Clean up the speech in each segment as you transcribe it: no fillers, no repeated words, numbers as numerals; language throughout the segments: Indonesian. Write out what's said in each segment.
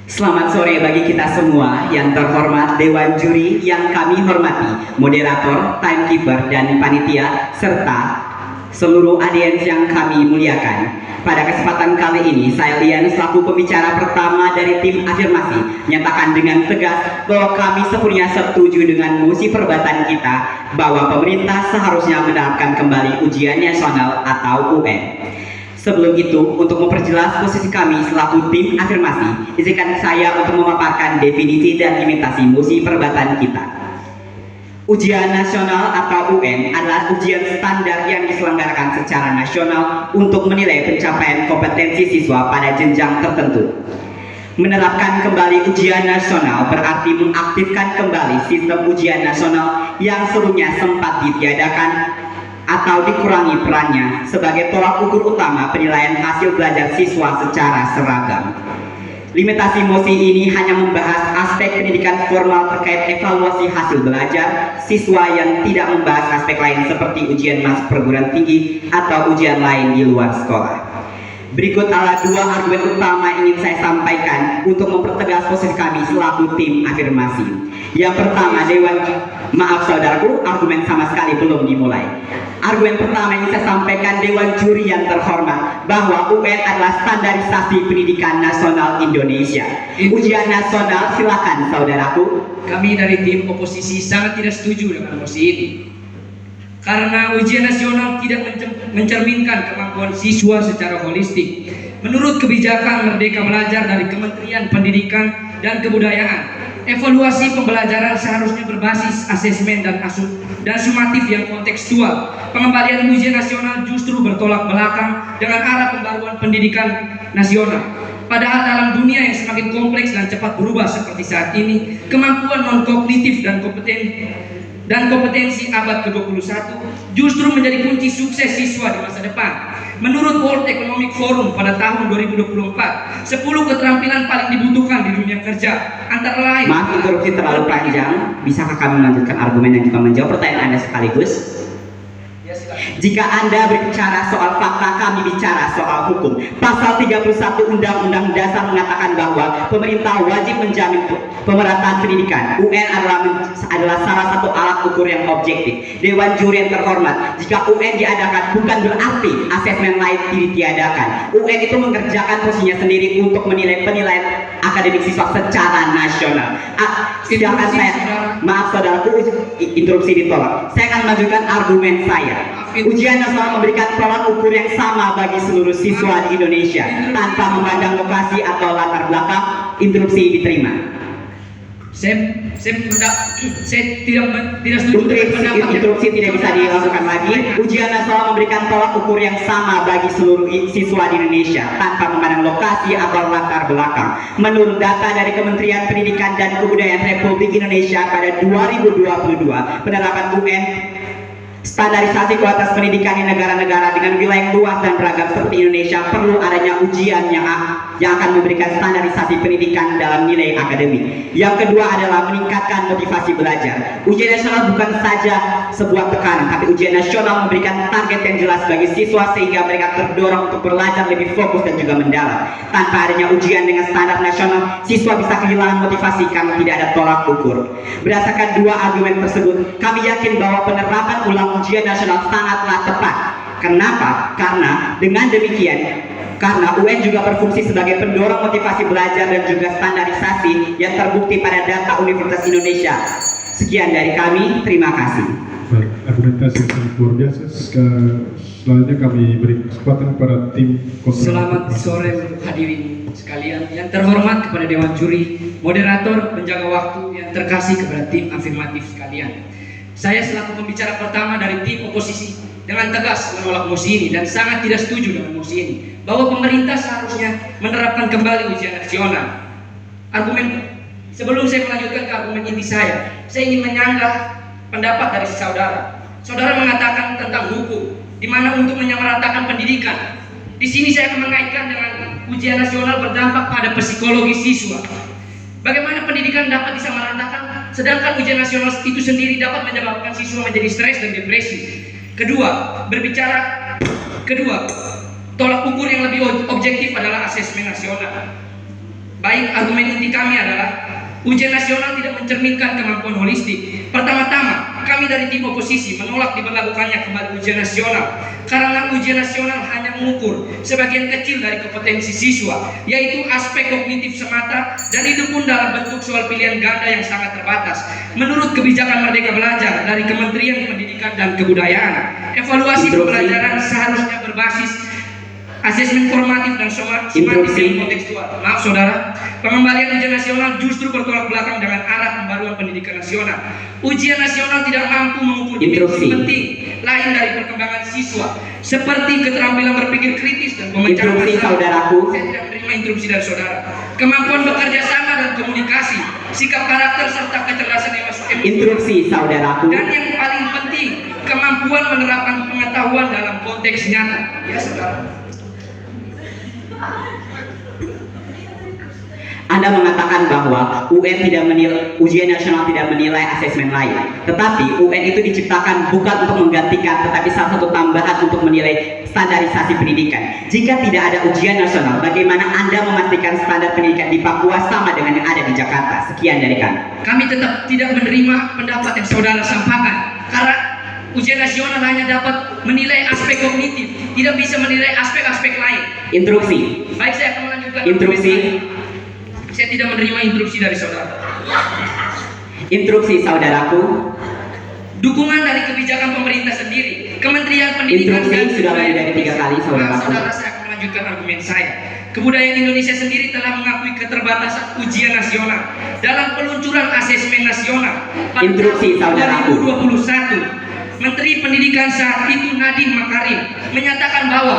Selamat sore bagi kita semua yang terhormat Dewan Juri yang kami hormati, moderator, timekeeper, dan panitia, serta seluruh audiens yang kami muliakan. Pada kesempatan kali ini, saya Lian selaku pembicara pertama dari tim afirmasi menyatakan dengan tegas bahwa kami sepenuhnya setuju dengan mosi perbatan kita bahwa pemerintah seharusnya menerapkan kembali ujian nasional atau UN. Sebelum itu, untuk memperjelas posisi kami selaku tim afirmasi, izinkan saya untuk memaparkan definisi dan limitasi mosi perbatan kita. Ujian nasional atau UN adalah ujian standar yang diselenggarakan secara nasional untuk menilai pencapaian kompetensi siswa pada jenjang tertentu. Menerapkan kembali ujian nasional berarti mengaktifkan kembali sistem ujian nasional yang sebelumnya sempat ditiadakan atau dikurangi perannya sebagai tolak ukur utama penilaian hasil belajar siswa secara seragam. Limitasi mosi ini hanya membahas aspek pendidikan formal terkait evaluasi hasil belajar siswa yang tidak membahas aspek lain seperti ujian masuk perguruan tinggi atau ujian lain di luar sekolah. Berikut adalah dua argumen utama yang ingin saya sampaikan untuk mempertegas posisi kami selaku tim afirmasi. Yang pertama, maaf saudaraku, argumen sama sekali belum dimulai. Argumen pertama yang saya sampaikan Dewan Juri yang terhormat bahwa UN adalah standarisasi pendidikan nasional Indonesia. Ujian nasional, silakan saudaraku. Kami dari tim oposisi sangat tidak setuju dengan mosi ini. Karena ujian nasional tidak mencerminkan kemampuan siswa secara holistik. Menurut kebijakan Merdeka Belajar dari Kementerian Pendidikan dan Kebudayaan, evaluasi pembelajaran seharusnya berbasis asesmen dan sumatif yang kontekstual. Pengembalian ujian nasional justru bertolak belakang dengan arah pembaruan pendidikan nasional. Padahal dalam dunia yang semakin kompleks dan cepat berubah seperti saat ini, kemampuan non-kognitif dan kompetensi abad ke-21 justru menjadi kunci sukses siswa di masa depan. Menurut World Economic Forum pada tahun 2024, 10 keterampilan paling dibutuhkan di dunia kerja antara lain. Maaf interupsi terlalu panjang, bisakah kami melanjutkan argumen dan juga menjawab pertanyaan Anda sekaligus? Jika Anda berbicara soal fakta, kami bicara soal hukum. Pasal 31 Undang-Undang Dasar mengatakan bahwa pemerintah wajib menjamin pemerataan pendidikan. UN adalah salah satu alat ukur yang objektif. Dewan Juri yang terhormat, jika UN diadakan bukan berarti asesmen lain ditiadakan. UN itu mengerjakan fungsinya sendiri untuk menilai penilaian akademik siswa secara nasional. Sedangkan saya, maaf saudaraku, interupsi ditolak. Saya akan melanjutkan argumen saya. Ujian nasional memberikan tolak ukur yang sama bagi seluruh siswa di Indonesia tanpa memandang lokasi atau latar belakang. Interupsi diterima. Saya tidak setuju dengan pendapat interupsi tidak bisa dilakukan lagi. Ujian nasional memberikan tolak ukur yang sama bagi seluruh siswa di Indonesia tanpa memandang lokasi atau latar belakang. Menurut data dari Kementerian Pendidikan dan Kebudayaan Republik Indonesia pada 2022, penerapan UN standarisasi kualitas pendidikan di negara-negara dengan wilayah luas dan beragam seperti Indonesia perlu adanya ujian yang akan memberikan standarisasi pendidikan dalam nilai akademik. Yang kedua adalah meningkatkan motivasi belajar. Ujian nasional bukan saja sebuah tekanan, tapi ujian nasional memberikan target yang jelas bagi siswa sehingga mereka terdorong untuk belajar lebih fokus dan juga mendalam. Tanpa adanya ujian dengan standar nasional, siswa bisa kehilangan motivasi karena tidak ada tolak ukur. Berdasarkan dua argumen tersebut, kami yakin bahwa penerapan ulang ujian nasional sangatlah tepat. Kenapa? Karena dengan demikian, karena UN juga berfungsi sebagai pendorong motivasi belajar dan juga standarisasi yang terbukti pada data Universitas Indonesia. Sekian dari kami, terima kasih. Baik, argumentasi yang sangat luar biasa. Selanjutnya kami beri kesempatan kepada tim kontra. Selamat sore hadirin sekalian yang terhormat, kepada Dewan Juri, moderator, penjaga waktu yang terkasih, kepada tim afirmatif sekalian. Saya selaku pembicara pertama dari tim oposisi dengan tegas menolak mosi ini dan sangat tidak setuju dengan mosi ini bahwa pemerintah seharusnya menerapkan kembali ujian nasional. Sebelum saya melanjutkan ke argumen inti saya ingin menyanggah pendapat dari saudara. Saudara mengatakan tentang hukum, di mana untuk menyamaratakan pendidikan. Di sini saya akan mengaitkan dengan ujian nasional berdampak pada psikologi siswa. Bagaimana pendidikan dapat disamaratakan, sedangkan ujian nasional itu sendiri dapat menyebabkan siswa menjadi stres dan depresi. Kedua, tolak ukur yang lebih objektif adalah asesmen nasional. Baik, argumen inti kami adalah ujian nasional tidak mencerminkan kemampuan holistik. Pertama-tama, kami dari tim oposisi menolak diberlakukannya kembali ujian nasional karena ujian nasional hanya mengukur sebagian kecil dari kompetensi siswa, yaitu aspek kognitif semata, dan itu pun dalam bentuk soal pilihan ganda yang sangat terbatas. Menurut kebijakan Merdeka Belajar dari Kementerian Pendidikan dan Kebudayaan, evaluasi pembelajaran seharusnya berbasis asesmen formatif dan somatik yang kontekstual. Maaf saudara, pengembalian ujian nasional justru bertolak belakang dengan arah pembaruan pendidikan nasional. Ujian nasional tidak mampu mengukur dimensi penting lain dari perkembangan siswa, seperti keterampilan berpikir kritis dan pemecahan masalah. Saya tidak menerima interupsi dari saudara. Kemampuan bekerja sama dan komunikasi, sikap karakter serta kecerdasan emosi. Interupsi saudaraku. Dan yang paling penting, kemampuan menerapkan pengetahuan dalam konteks nyata. Ya saudara. Anda mengatakan bahwa UN tidak menilai, ujian nasional tidak menilai asesmen lain. Tetapi UN itu diciptakan bukan untuk menggantikan, tetapi salah satu tambahan untuk menilai standarisasi pendidikan. Jika tidak ada ujian nasional, bagaimana Anda memastikan standar pendidikan di Papua sama dengan yang ada di Jakarta? Sekian dari kami. Kami tetap tidak menerima pendapat yang saudara sampaikan, karena ujian nasional hanya dapat menilai aspek kognitif, tidak bisa menilai aspek-aspek lain. Interupsi. Baik, saya akan melanjutkan. Interupsi. Saya tidak menerima interupsi dari saudara. Interupsi saudaraku. Dukungan dari kebijakan pemerintah sendiri, Kementerian Pendidikan Interupsi dan sudah lebih dari 3 kali saudaraku. Saudara, saya akan melanjutkan argumen saya. Kebudayaan Indonesia sendiri telah mengakui keterbatasan ujian nasional dalam peluncuran asesmen nasional pada Interupsi saudaraku. 2021. Menteri Pendidikan saat itu Nadiem Makarim menyatakan bahwa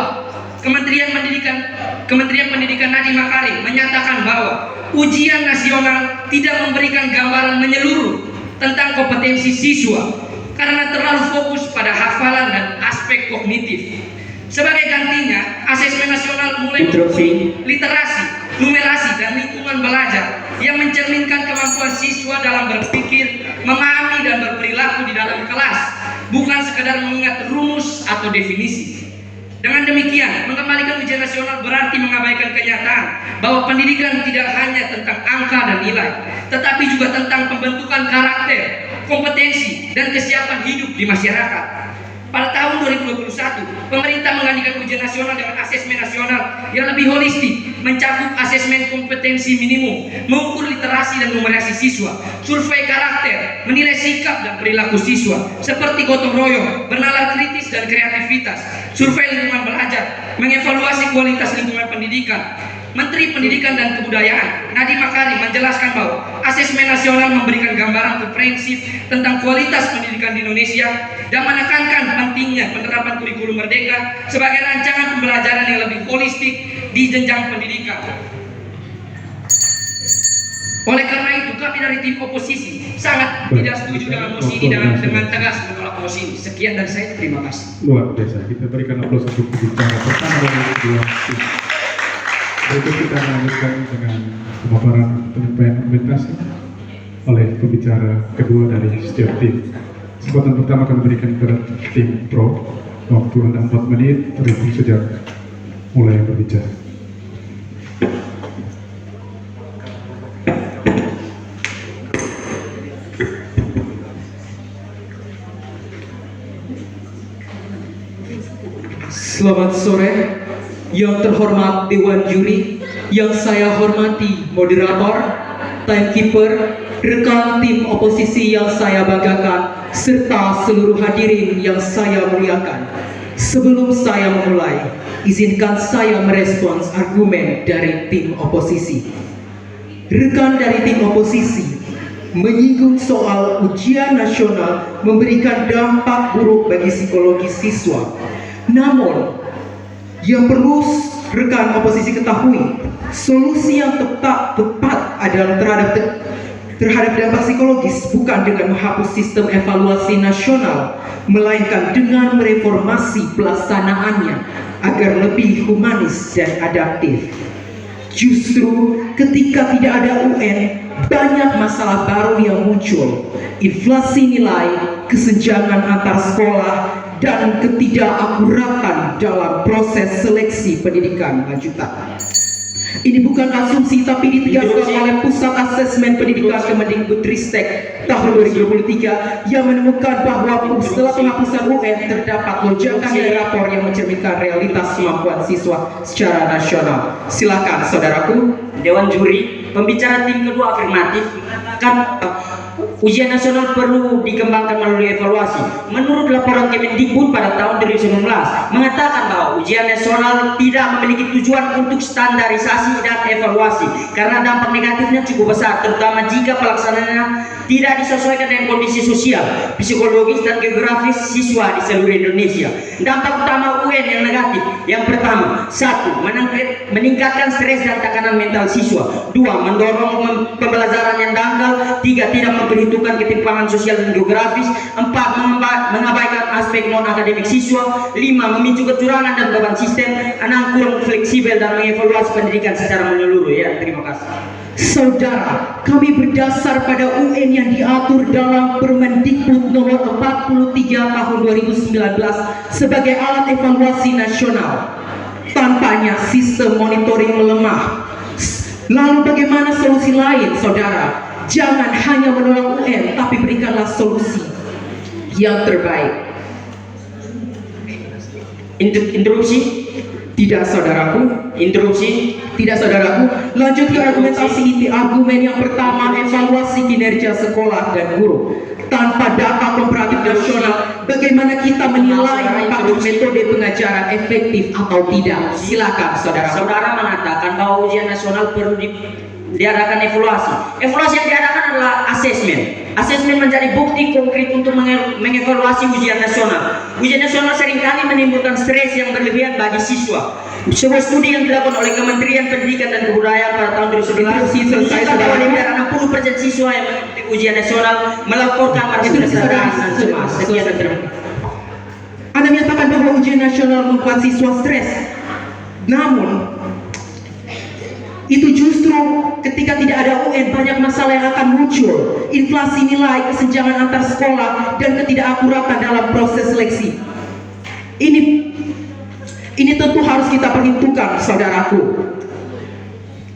Kementerian Pendidikan Nadiem Makarim menyatakan bahwa ujian nasional tidak memberikan gambaran menyeluruh tentang kompetensi siswa karena terlalu fokus pada hafalan dan aspek kognitif. Sebagai gantinya, asesmen nasional mulai mengukur literasi, numerasi, dan lingkungan belajar yang mencerminkan kemampuan siswa dalam berpikir, memahami, dan berperilaku di dalam kelas, bukan sekedar mengingat rumus atau definisi. Dengan demikian, mengembalikan ujian nasional berarti mengabaikan kenyataan bahwa pendidikan tidak hanya tentang angka dan nilai, tetapi juga tentang pembentukan karakter, kompetensi, dan kesiapan hidup di masyarakat. Pada tahun 2021, pemerintah menggantikan ujian nasional dengan asesmen nasional yang lebih holistik, mencakup asesmen kompetensi minimum, mengukur literasi dan numerasi siswa, survei karakter, menilai sikap dan perilaku siswa, seperti gotong royong, bernalar kritis dan kreativitas, survei lingkungan belajar, mengevaluasi kualitas lingkungan pendidikan. Menteri Pendidikan dan Kebudayaan Nadiem Makarim menjelaskan bahwa asesmen nasional memberikan gambaran komprehensif tentang kualitas pendidikan di Indonesia dan menekankan pentingnya penerapan kurikulum merdeka sebagai rancangan pembelajaran yang lebih holistik di jenjang pendidikan. Oleh karena itu, kami dari tim oposisi sangat tidak setuju dengan mosi ini dan dengan tegas menolak mosi ini. Sekian dari saya, terima kasih. Luar biasa, kita berikan aplaus untuk pembicara pertama dari kedua tim. Berikut kita melanjutkan dengan pemaparan penyampaian argumentasi oleh pembicara kedua dari setiap tim. Kesempatan pertama kami berikan kepada tim pro. Waktu Anda 4 menit, terhitung sejak mulai berbicara. Selamat sore, yang terhormat Dewan Juri, yang saya hormati moderator, timekeeper, rekan tim oposisi yang saya banggakan, serta seluruh hadirin yang saya muliakan. Sebelum saya memulai, izinkan saya merespons argumen dari tim oposisi. Rekan dari tim oposisi menyinggung soal ujian nasional memberikan dampak buruk bagi psikologi siswa. Namun, yang perlu rekan oposisi ketahui, solusi yang tepat adalah terhadap dampak psikologis bukan dengan menghapus sistem evaluasi nasional, melainkan dengan mereformasi pelaksanaannya agar lebih humanis dan adaptif. Justru ketika tidak ada UN, banyak masalah baru yang muncul, inflasi nilai, kesenjangan antar sekolah, dan ketidakakuratan dalam proses seleksi pendidikan lanjutan. Ini bukan asumsi tapi ditegaskan oleh Pusat Asesmen Pendidikan Kemendikbudristek tahun 2023 yang menemukan bahwa setelah penghapusan UN terdapat lonjakan nilai rapor yang mencerminkan realitas kemampuan siswa secara nasional. Silakan saudaraku. Dewan Juri, pembicara tim kedua afirmatif mengatakan ujian nasional perlu dikembangkan melalui evaluasi. Menurut laporan Kemendikbud pada tahun 2019 mengatakan bahwa ujian nasional tidak memiliki tujuan untuk standarisasi dan evaluasi karena dampak negatifnya cukup besar, terutama jika pelaksanaannya tidak disesuaikan dengan kondisi sosial, psikologis, dan geografis siswa di seluruh Indonesia. Dampak utama UN yang negatif: yang pertama, 1. Meningkatkan stres dan tekanan mental siswa. 2. Mendorong pembelajaran yang dangkal. 3. Tidak memperhitungkan ketimpangan sosial dan geografis. 4. Mengabaikan aspek non-akademik siswa. 5. Memicu kecurangan dan beban sistem. 6. Kurang fleksibel dan mengevaluasi pendidikan secara menyeluruh. Ya, terima kasih. Saudara, kami berdasar pada UN yang diatur dalam Permendikbud nomor 43 tahun 2019 sebagai alat evaluasi nasional. Tanpanya sistem monitoring melemah. Lalu bagaimana solusi lain, saudara? Jangan hanya menolak UN, tapi berikanlah solusi yang terbaik. Interupsi? Tidak, saudaraku. Interupsi? Tidak, saudaraku. Lanjut ke argumentasi inti. Argumen yang pertama, evaluasi kinerja sekolah dan guru. Tanpa data komparatif nasional, bagaimana kita menilai apakah metode pengajaran efektif atau tidak? Silakan, saudara. Saudara mengatakan bahwa ujian nasional perlu diadakan evaluasi. Evaluasi yang diadakan adalah asesmen. Asesmen menjadi bukti konkret untuk mengevaluasi ujian nasional. Ujian nasional seringkali menimbulkan stres yang berlebihan bagi siswa. Sebuah studi yang dilakukan oleh Kementerian Pendidikan dan Kebudayaan pada tahun 2011 menunjukkan bahwa lebih dari 60% siswa yang mengikuti ujian nasional melaporkan merasa kesesaran dan cemas. Sekian dan terima kasih. Anda menyatakan bahwa ujian nasional membuat siswa stres. Namun, itu justru ketika tidak ada UN banyak masalah yang akan muncul. Inflasi nilai, kesenjangan antar sekolah, dan ketidakakuratan dalam proses seleksi. Ini tentu harus kita perhitungkan, saudaraku.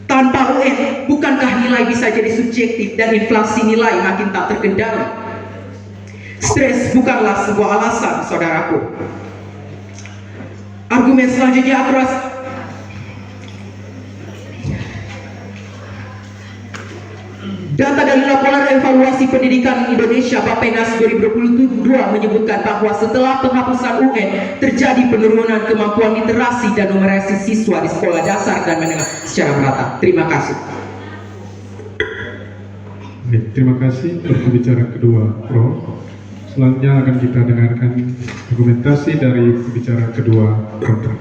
Tanpa UN, bukankah nilai bisa jadi subjektif dan inflasi nilai makin tak terkendali? Stres bukanlah sebuah alasan, saudaraku. Argumen selanjutnya atas data dari laporan evaluasi pendidikan Indonesia Bappenas 2022 menyebutkan bahwa setelah penghapusan UN terjadi penurunan kemampuan literasi dan numerasi siswa di sekolah dasar dan menengah secara merata. Terima kasih. Baik, terima kasih untuk pembicara kedua, Prof. Selanjutnya akan kita dengarkan argumentasi dari pembicara kedua, kontra.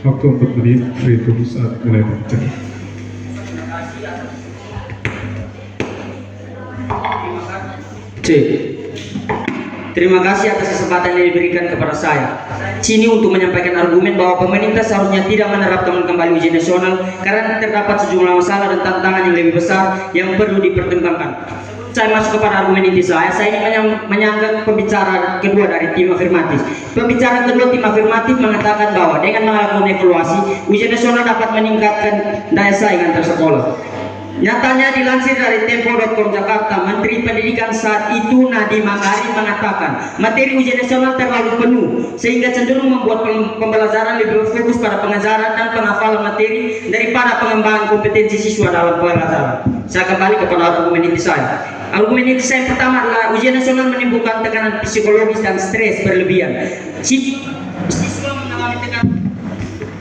Waktu 4 menit terhitung saat mulai berbicara. Terima kasih atas kesempatan yang diberikan kepada saya. Sini untuk menyampaikan argumen bahwa pemerintah seharusnya tidak menerapkan kembali ujian nasional karena terdapat sejumlah masalah dan tantangan yang lebih besar yang perlu dipertimbangkan. Saya masuk kepada argumen inti saya ingin menyanggah pembicara kedua dari tim afirmatif. Pembicara kedua tim afirmatif mengatakan bahwa dengan melakukan evaluasi, ujian nasional dapat meningkatkan daya saing antar sekolah. Nyatanya dilansir dari Tempo.com Jakarta, Menteri Pendidikan saat itu Nadiem Makarim mengatakan materi ujian nasional terlalu penuh sehingga cenderung membuat pembelajaran lebih fokus pada pengajaran dan penghafalan materi daripada pengembangan kompetensi siswa dalam pembelajaran. Saya kembali kepada argumen inti saya. Argumen inti saya yang pertama adalah ujian nasional menimbulkan tekanan psikologis dan stres berlebihan.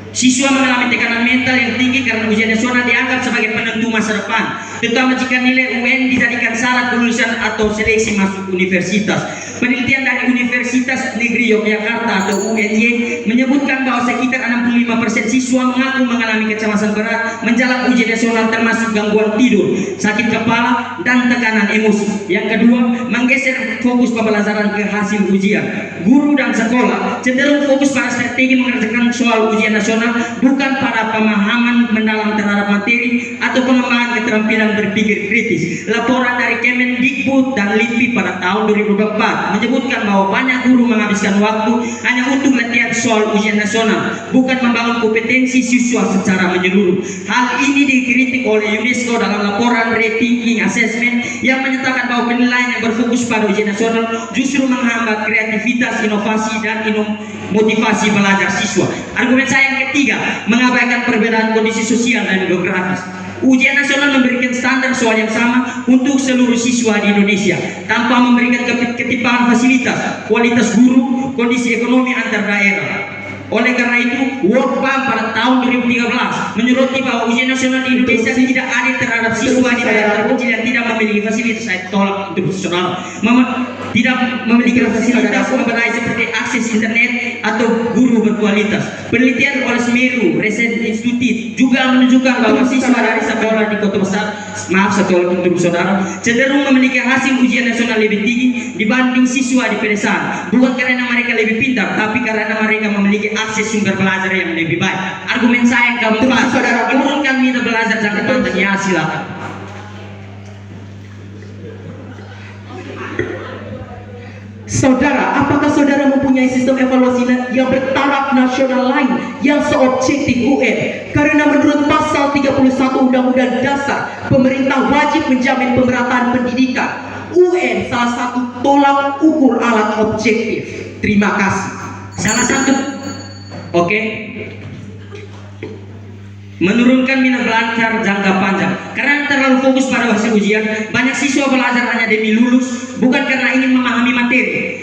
Siswa mengalami tekanan mental yang tinggi karena ujian nasional dianggap sebagai penentu masa depan, terutama jika nilai UN dijadikan syarat lulusan atau seleksi masuk universitas. Penelitian dari Universitas Negeri Yogyakarta atau UNY menyebutkan bahwa sekitar 65% siswa mengaku mengalami kecemasan berat menjelang ujian nasional, termasuk gangguan tidur, sakit kepala, dan tekanan emosi. Yang kedua, menggeser fokus pembelajaran ke hasil ujian. Guru dan sekolah cenderung fokus pada strategi mengerjakan soal ujian nasional, bukan pada pemahaman mendalam terhadap materi atau pengembangan keterampilan berpikir kritis. Laporan dari Kemendikbud dan LIPI pada tahun 2004 menyebutkan bahwa banyak banyak guru menghabiskan waktu hanya untuk latihan soal ujian nasional, bukan membangun kompetensi siswa secara menyeluruh. Hal ini dikritik oleh UNESCO dalam laporan Rethinking Assessment yang menyatakan bahwa penilaian yang berfokus pada ujian nasional justru menghambat kreativitas, inovasi, dan motivasi belajar siswa. Argumen saya yang ketiga, mengabaikan perbedaan kondisi sosial dan geografis. Ujian nasional memberikan standar soal yang sama untuk seluruh siswa di Indonesia tanpa memberikan ketimpangan fasilitas, kualitas guru, kondisi ekonomi antar daerah. Oleh karena itu, World Bank pada tahun 2013 menyoroti bahwa ujian nasional di Indonesia tidak adil terhadap siswa di daerah terpencil yang tidak memiliki fasilitas. Saya tolak untuk nasional, tidak memiliki fasilitas memadai seperti akses internet atau guru berkualitas. Penelitian oleh Semeru Research Institute juga menunjukkan bahwa siswa dari sekolah di kota besar, untuk saudara, cenderung memiliki hasil ujian nasional lebih tinggi dibanding siswa di pedesaan, bukan karena mereka lebih pintar, tapi karena mereka memiliki akses sumber belajar yang lebih baik. Argumen saya yang keempat, menurunkan minat belajar jangka panjang. Ya, silakan. Saudara, apakah saudara mempunyai sistem evaluasi yang bertaraf nasional lain yang seobjektif UN? Karena menurut pasal 31 Undang-Undang Dasar, pemerintah wajib menjamin pemerataan pendidikan. UN salah satu tolak ukur alat objektif. Terima kasih. Salah satu, oke. Menurunkan minat belajar jangka panjang karena terlalu fokus pada hasil ujian. Banyak siswa belajar hanya demi lulus, bukan karena ingin memahami materi.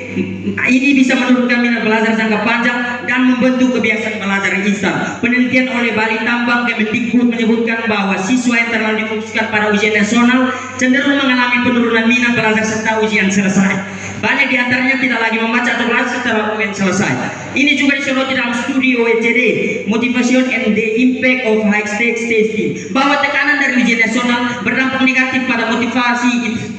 Ini bisa menurunkan minat belajar jangka panjang dan membentuk kebiasaan belajar instan. Penelitian oleh Bali Tambang Kemendikbud menyebutkan bahwa siswa yang terlalu difokuskan pada ujian nasional cenderung mengalami penurunan minat belajar serta ujian selesai. Banyak di antaranya tidak lagi membaca atau belajar setelah UN selesai. Ini juga disoroti dalam studi OECD, Motivation and the Impact of High Stakes Testing, bahwa tekanan dari ujian nasional berdampak negatif pada motivasi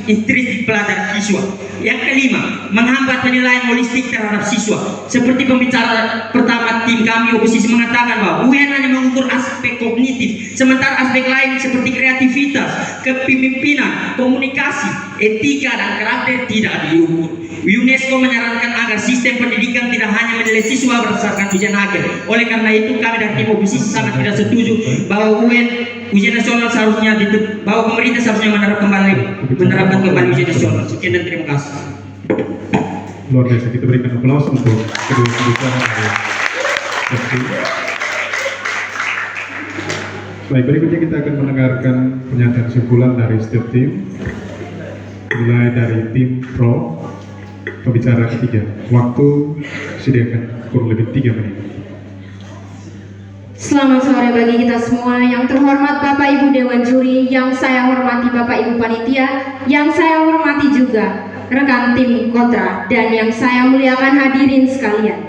intrinsik belajar siswa. Yang kelima, menghambat penilaian holistik terhadap siswa. Seperti pembicara pertama tim kami oposisi mengatakan bahwa UN hanya mengukur aspek kognitif, sementara aspek lain seperti kreativitas, kepemimpinan, komunikasi, etika, dan karakter tidak diukur. UNESCO menyarankan agar sistem pendidikan tidak hanya menilai siswa berdasarkan ujian akhir. Oleh karena itu, kami dari tim oposisi sangat tidak setuju bahwa ujian nasional seharusnya bahwa pemerintah seharusnya menerapkan kembali ujian nasional. Sekian dan terima kasih. Luar biasa, kita berikan aplaus untuk kedua pembicara dari Step. Baik, berikutnya kita akan mendengarkan pernyataan kesimpulan dari Step Team, mulai dari tim Pro. Pembicara ketiga, waktu disediakan kurang lebih 3 menit. Selamat sore bagi kita semua. Yang terhormat Bapak Ibu Dewan Juri, yang saya hormati Bapak Ibu Panitia, yang saya hormati juga rekan tim Kontra, dan yang saya muliakan hadirin sekalian.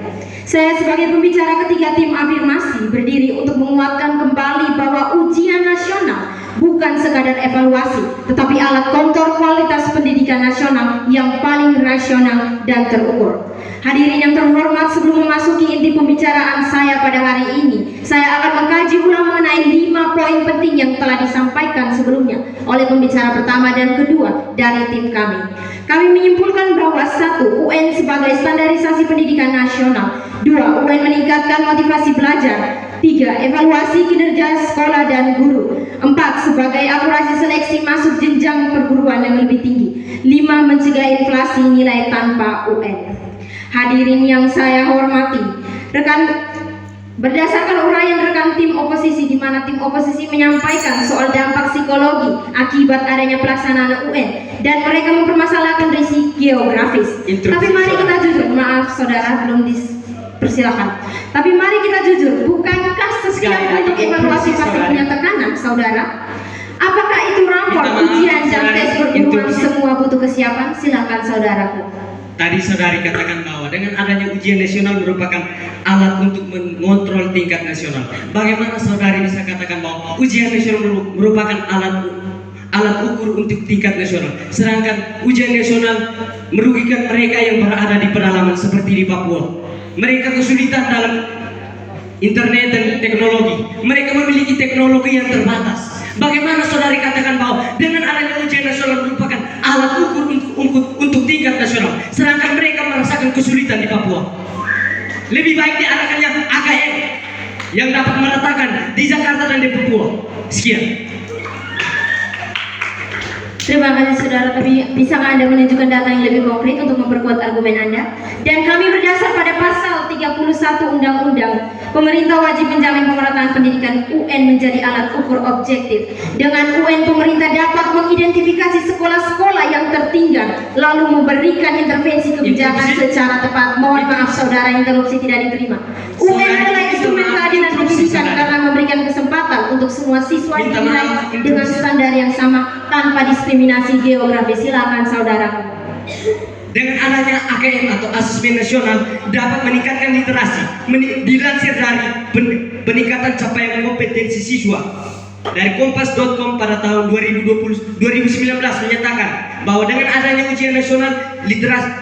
Saya sebagai pembicara ketiga tim afirmasi berdiri untuk menguatkan kembali bahwa ujian nasional bukan sekadar evaluasi, tetapi alat kontrol kualitas pendidikan nasional yang paling rasional dan terukur. Hadirin yang terhormat, sebelum memasuki inti pembicaraan saya pada hari ini, saya akan mengkaji ulang mengenai 5 poin penting yang telah disampaikan sebelumnya oleh pembicara pertama dan kedua dari tim kami. Kami menyimpulkan bahwa 1. UN sebagai standarisasi pendidikan nasional. 2. UN meningkatkan motivasi belajar. 3. Evaluasi kinerja sekolah dan guru. 4. Sebagai akurasi seleksi masuk jenjang perguruan yang lebih tinggi. 5. Mencegah inflasi nilai tanpa UN. Hadirin yang saya hormati, berdasarkan uraian rekan tim oposisi, di mana tim oposisi menyampaikan soal dampak psikologi akibat adanya pelaksanaan UN dan mereka mempermasalahkan risiko geografis. Tapi mari kita jujur, maaf saudara belum dipersilakan. Tapi mari kita jujur, bukankah setiap untuk evaluasi pasti punya tekanan, saudara? Apakah itu rapor, ujian, dan tes perguruan semua butuh kesiapan? Silakan saudaraku. Tadi saudari katakan bahwa dengan adanya ujian nasional merupakan alat untuk mengontrol tingkat nasional. Bagaimana saudari bisa katakan bahwa ujian nasional merupakan alat ukur untuk tingkat nasional, sedangkan ujian nasional merugikan mereka yang berada di pedalaman seperti di Papua. Mereka kesulitan dalam internet dan teknologi. Mereka memiliki teknologi yang terbatas. Bagaimana saudari katakan bahwa dengan adanya ujian nasional merupakan alat ukur untuk tingkat nasional, sedangkan mereka merasakan kesulitan di Papua. Lebih baik diarahkannya AKM yang dapat meratakan di Jakarta dan di Papua. Sekian. Terima kasih saudara, tapi bisakah Anda menunjukkan data yang lebih konkret untuk memperkuat argumen Anda? Dan kami berdasar pada pasal 31 Undang-Undang, pemerintah wajib menjamin pemerataan pendidikan UN menjadi alat ukur objektif. Dengan UN, pemerintah dapat mengidentifikasi sekolah-sekolah yang tertinggal, lalu memberikan intervensi kebijakan secara tepat. Mohon maaf saudara, interupsi tidak diterima. UN adalah instrumen keadilan pendidikan karena memberikan kesempatan untuk semua siswa dinilai dengan standar yang sama tanpa diskriminasi geografi. Silakan saudaraku. Dengan adanya AKM atau Asesmen Nasional dapat meningkatkan literasi. Dilansir dari peningkatan capaian kompetensi siswa dari kompas.com pada tahun 2019 menyatakan bahwa dengan adanya ujian nasional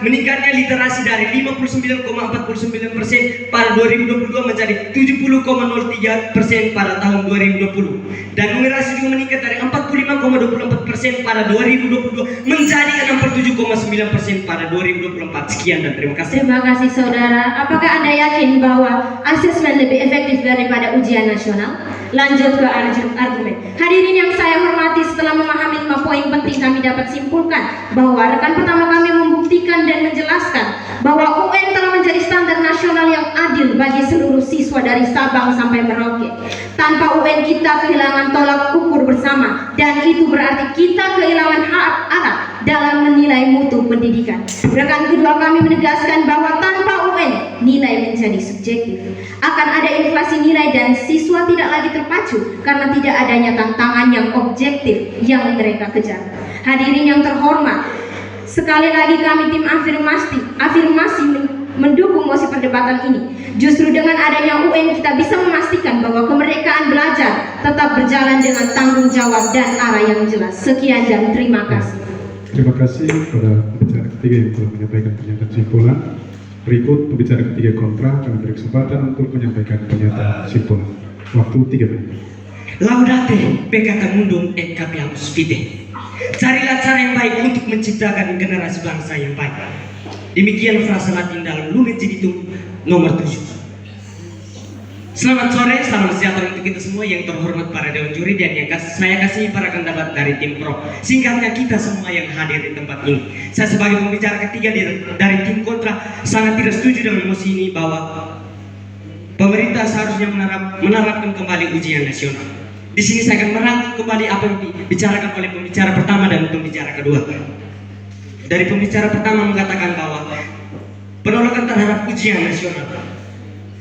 meningkatnya literasi dari 59,49% pada 2022 menjadi 70,03% pada tahun 2020, dan numerasi juga meningkat dari 45,24% pada 2022 menjadi 67,9% pada 2024. Sekian dan terima kasih. Terima kasih saudara. Apakah Anda yakin bahwa asesmen lebih efektif daripada ujian nasional? Lanjut ke argumen. Hadirin yang saya hormati, setelah memahami 5 poin penting, kami dapat simpulkan bahwa rekan pertama kami membuktikan dan menjelaskan bahwa UN telah menjadi standar nasional yang adil bagi seluruh siswa dari Sabang sampai Merauke. Tanpa UN kita kehilangan tolak ukur bersama, dan itu berarti kita kehilangan hak arah dalam menilai mutu pendidikan. Rekan kedua kami menegaskan bahwa tanpa UN nilai menjadi subjektif. Akan ada inflasi nilai dan siswa tidak lagi terpacu karena tidak adanya tantangan yang objektif yang mereka kejar. Hadirin yang terhormat, sekali lagi kami tim afirmasi mendukung mosi perdebatan ini. Justru dengan adanya UN kita bisa memastikan bahwa kemerdekaan belajar tetap berjalan dengan tanggung jawab dan arah yang jelas. Sekian dan terima kasih. Terima kasih kepada pembicara ketiga yang telah menyampaikan pernyataan simpulan. Berikut pembicara ketiga kontra, kami beri kesempatan untuk menyampaikan pernyataan simpulan. Waktu 3 menit. Laudate PKK Mundum et Capiamus Vitae. Carilah cara yang baik untuk menciptakan generasi bangsa yang baik. Demikian frasa Latin dalam Lumen Gentium nomor 7. Selamat sore, salam sejahtera untuk kita semua yang terhormat para dewan juri dan yang saya kasih para kandidat dari tim pro. Singkatnya, kita semua yang hadir di tempat ini. Saya sebagai pembicara ketiga dari tim kontra sangat tidak setuju dengan mosi ini bahwa pemerintah seharusnya menerapkan kembali ujian nasional. Di sini saya akan merangkum kembali apa yang dibicarakan oleh pembicara pertama dan pembicara kedua. Dari pembicara pertama mengatakan bahwa penolakan terhadap ujian nasional.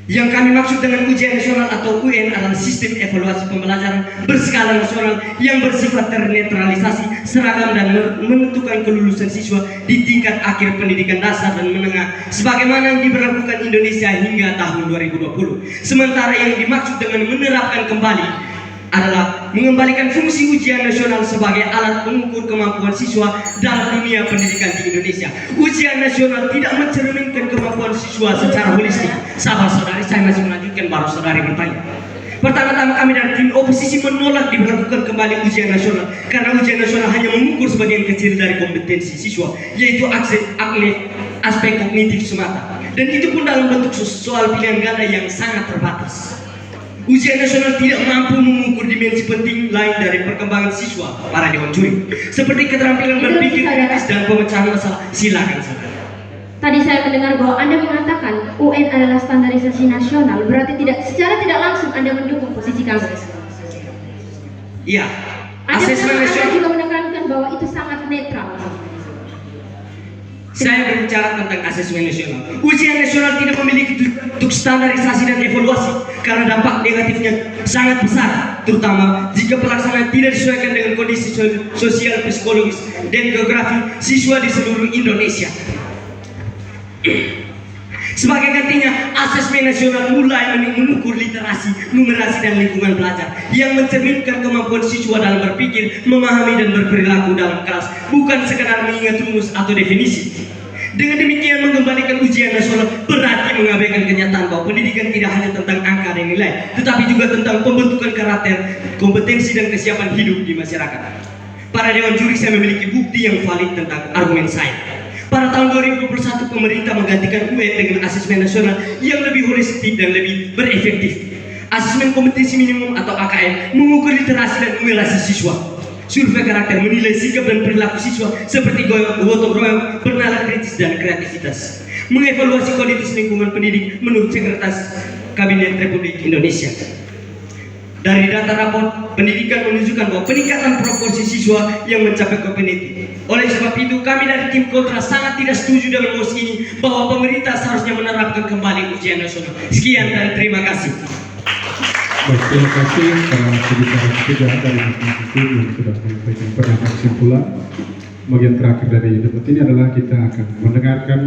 Yang kami maksud dengan ujian nasional atau UN adalah sistem evaluasi pembelajaran berskala nasional yang bersifat ternetralisasi, seragam dan menentukan kelulusan siswa di tingkat akhir pendidikan dasar dan menengah sebagaimana yang diberlakukan Indonesia hingga tahun 2020. Sementara yang dimaksud dengan menerapkan kembali adalah mengembalikan fungsi ujian nasional sebagai alat mengukur kemampuan siswa dalam dunia pendidikan di Indonesia. Ujian nasional tidak mencerminkan kemampuan siswa secara holistik. Sabar saudari, saya masih melanjutkan baru saudari bertanya. Pertama-tama kami dari tim oposisi menolak diberlakukan kembali ujian nasional karena ujian nasional hanya mengukur sebagian kecil dari kompetensi siswa, yaitu aspek kognitif semata, dan itu pun dalam bentuk soal pilihan ganda yang sangat terbatas. Ujian nasional tidak mampu mengukur dimensi penting lain dari perkembangan siswa para dewan juri, seperti keterampilan berpikir kritis dan pemecahan masalah. Silakan saudara. Tadi saya mendengar bahwa Anda mengatakan UN adalah standarisasi nasional, berarti secara tidak langsung Anda mendukung posisi kami. Iya. Anda Asesmen nasional. juga menekankan bahwa itu sangat netral. Saya berbicara tentang asesmen nasional. Ujian nasional tidak memiliki bentuk standarisasi dan evaluasi karena dampak negatifnya sangat besar, terutama jika pelaksanaan tidak disesuaikan dengan kondisi sosial, psikologis, dan geografi siswa di seluruh Indonesia. Sebagai gantinya, asesmen nasional mulai mengukur literasi, numerasi, dan lingkungan belajar yang mencerminkan kemampuan siswa dalam berpikir, memahami, dan berperilaku dalam kelas, bukan sekadar mengingat rumus atau definisi. Dengan demikian, mengembalikan ujian nasional berarti mengabaikan kenyataan bahwa pendidikan tidak hanya tentang angka dan nilai, tetapi juga tentang pembentukan karakter, kompetensi, dan kesiapan hidup di masyarakat. Para dewan juri, saya memiliki bukti yang valid tentang argumen saya. pada tahun 2021 pemerintah menggantikan UN dengan asesmen nasional yang lebih holistik dan lebih berefektif. Asesmen kompetensi minimum atau AKM mengukur literasi dan numerasi siswa. Survei karakter menilai sikap dan perilaku siswa seperti gotong royong, bernalar kritis dan kreativitas. Mengevaluasi kualitas lingkungan pendidik menurut Sekretaris Kabinet Republik Indonesia. Dari data rapor pendidikan menunjukkan bahwa peningkatan proporsi siswa yang mencapai kompetensi. Oleh sebab itu kami dari tim kontra sangat tidak setuju dengan mosi ini bahwa pemerintah seharusnya menerapkan kembali ujian nasional. Sekian dan terima kasih. Baik, terima kasih para pembicara ketiga dari masing-masing tim yang sudah menyampaikan pernyataan kesimpulan. Bagian terakhir dari debat ini adalah kita akan mendengarkan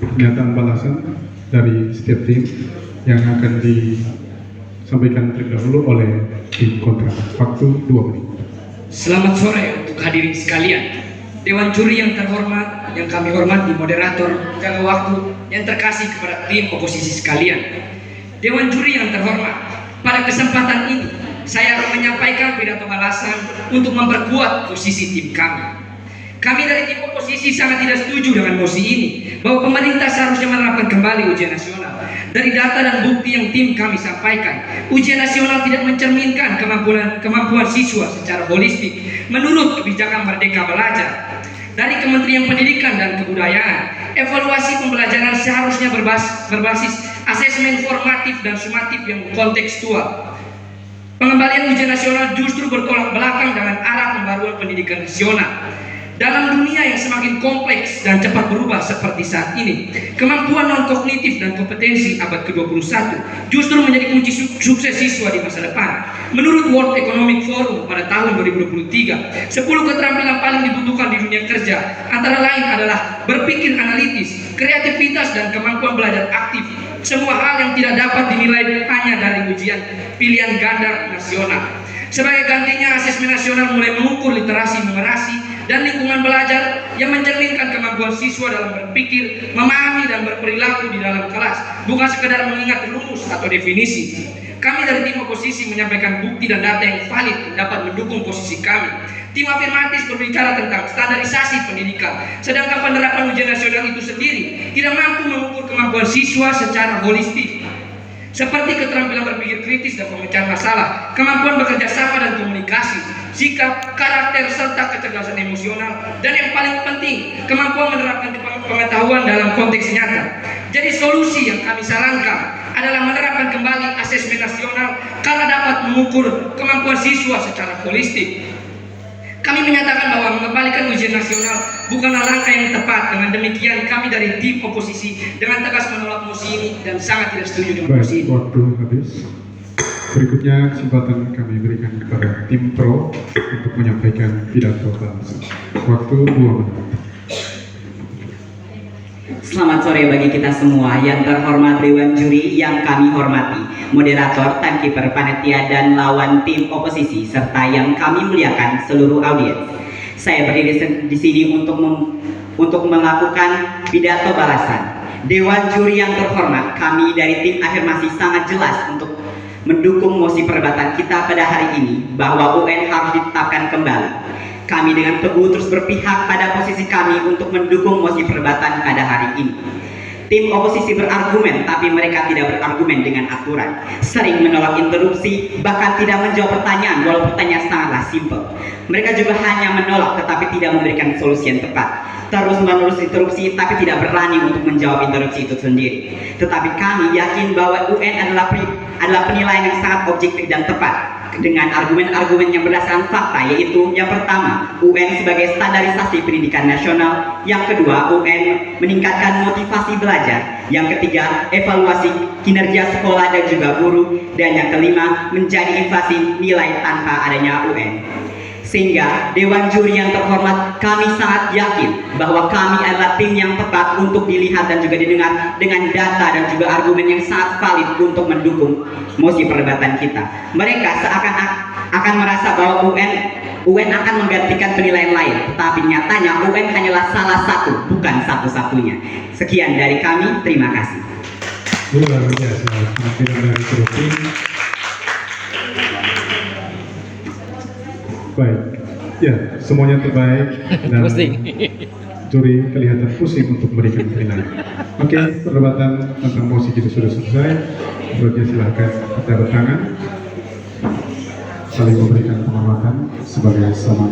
pernyataan balasan dari setiap tim yang akan disampaikan terlebih dahulu oleh tim kontra. Waktu 2 menit. Selamat sore untuk hadirin sekalian. Dewan juri yang terhormat, yang kami hormati, moderator, jaga waktu, yang terkasih kepada tim oposisi sekalian. Dewan juri yang terhormat, pada kesempatan ini saya akan menyampaikan pidato balasan untuk memperkuat posisi tim kami. Kami dari tim oposisi sangat tidak setuju dengan mosi ini bahwa pemerintah seharusnya menerapkan kembali ujian nasional. Dari data dan bukti yang tim kami sampaikan, ujian nasional tidak mencerminkan kemampuan siswa secara holistik menurut kebijakan Merdeka Belajar. Dari Kementerian Pendidikan dan Kebudayaan, evaluasi pembelajaran seharusnya berbasis asesmen formatif dan sumatif yang kontekstual. Pengembalian ujian nasional justru bertolak belakang dengan arah pembaruan pendidikan nasional. Dalam dunia yang semakin kompleks dan cepat berubah seperti saat ini, kemampuan non-kognitif dan kompetensi abad ke-21 justru menjadi kunci sukses siswa di masa depan. Menurut World Economic Forum pada tahun 2023, 10 keterampilan paling dibutuhkan di dunia kerja antara lain adalah berpikir analitis, kreativitas, dan kemampuan belajar aktif. Semua hal yang tidak dapat dinilai hanya dari ujian pilihan ganda nasional. Sebagai gantinya, asesmen nasional mulai mengukur literasi, numerasi, dan lingkungan belajar yang mencerminkan kemampuan siswa dalam berpikir, memahami, dan berperilaku di dalam kelas, bukan sekedar mengingat rumus atau definisi. Kami dari tim oposisi menyampaikan bukti dan data yang valid yang dapat mendukung posisi kami. Tim afirmatif berbicara tentang standarisasi pendidikan, sedangkan penerapan ujian nasional itu sendiri tidak mampu mengukur kemampuan siswa secara holistik, seperti keterampilan berpikir kritis dan pemecahan masalah, kemampuan bekerja sama dan komunikasi, sikap, karakter, serta kecerdasan emosional, dan yang paling penting, kemampuan menerapkan pengetahuan dalam konteks nyata. Jadi solusi yang kami sarankan adalah menerapkan kembali asesmen nasional karena dapat mengukur kemampuan siswa secara holistik. Kami menyatakan bahwa mengembalikan ujian nasional bukanlah langkah yang tepat. Dengan demikian kami dari tim oposisi dengan tegas menolak mosi ini dan sangat tidak setuju dengan mosi Baik, ini. waktu habis. Berikutnya kesempatan kami berikan kepada tim pro untuk menyampaikan pidato balasan. Waktu 2 menit. Selamat sore bagi kita semua yang terhormat Dewan Juri yang kami hormati, moderator, timekeeper, panitia, dan lawan tim oposisi, serta yang kami muliakan seluruh audiens. Saya berdiri di sini untuk melakukan pidato balasan. Dewan Juri yang terhormat, kami dari tim afirmasi sangat jelas untuk mendukung mosi perdebatan kita pada hari ini bahwa UN harus ditetapkan kembali. Kami dengan teguh terus berpihak pada posisi kami untuk mendukung mosi perdebatan pada hari ini. Tim oposisi berargumen, tapi mereka tidak berargumen dengan aturan. Sering menolak interupsi, bahkan tidak menjawab pertanyaan walau pertanyaan sangatlah simpel. Mereka juga hanya menolak tetapi tidak memberikan solusi yang tepat. Terus menerus interupsi tapi tidak berani untuk menjawab interupsi itu sendiri. Tetapi kami yakin bahwa UN adalah penilaian yang sangat objektif dan tepat dengan argumen-argumen yang berdasarkan fakta, yaitu yang pertama, UN sebagai standarisasi pendidikan nasional, yang kedua, UN meningkatkan motivasi belajar, yang ketiga, evaluasi kinerja sekolah dan juga guru, dan yang kelima, menjadi inflasi nilai tanpa adanya UN. Sehingga Dewan Juri yang terhormat, kami sangat yakin bahwa kami adalah tim yang tepat untuk dilihat dan juga didengar dengan data dan juga argumen yang sangat valid untuk mendukung mosi perdebatan kita. Mereka seakan akan merasa bahwa UN akan menggantikan penilaian lain, tetapi nyatanya UN hanyalah salah satu, bukan satu-satunya. Sekian dari kami, terima kasih. Luar biasa, penampilan dari kedua tim. Baik, Ya, semuanya terbaik dan juri kelihatan pusing untuk memberikan penilaian. Oke, perdebatan tentang mosi kita sudah selesai. Berikutnya silahkan kita bertangan saling memberikan penghormatan sebagai sama.